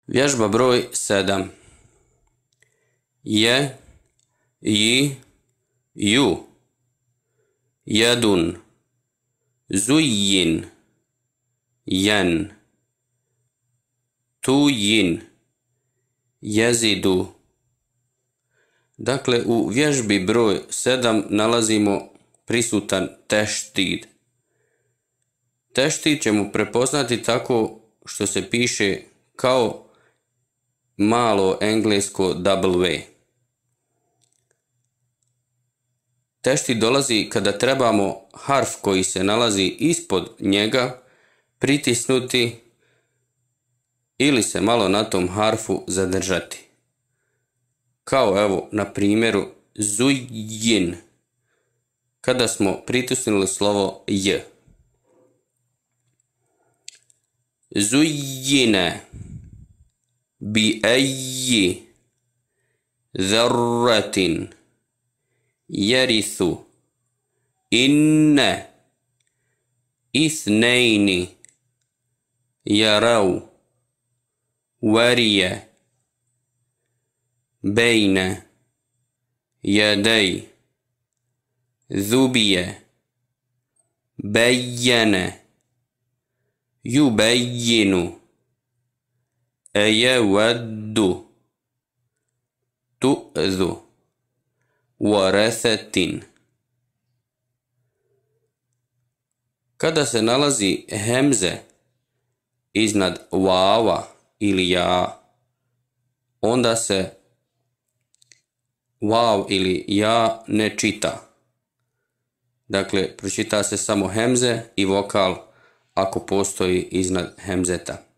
Vježba broj 7. Je, ji, ju. Jedun. Zujin. Jen. Tujin. Jezidu. Dakle, u vježbi broj 7 nalazimo prisutan teštid. Teštid ćemo prepoznati tako što se piše kao malo englesko W. Teštid dolazi kada trebamo harf koji se nalazi ispod njega pritisnuti ili se malo na tom harfu zadržati. Kao evo na primjeru zujin, kada smo pritisnuli slovo j. Zujine bi ayyi dharratin yarithu inna ithnayni yaraw wariya bayna yaday dhubiya bayyana yubayyinu ayawaddu tu'dhu warathatin. Kada se nalazi hemze iznad vava ili ja, onda se vav ili ja ne čita. Dakle, pročita se samo hemze i vokal ako postoji iznad hemzeta.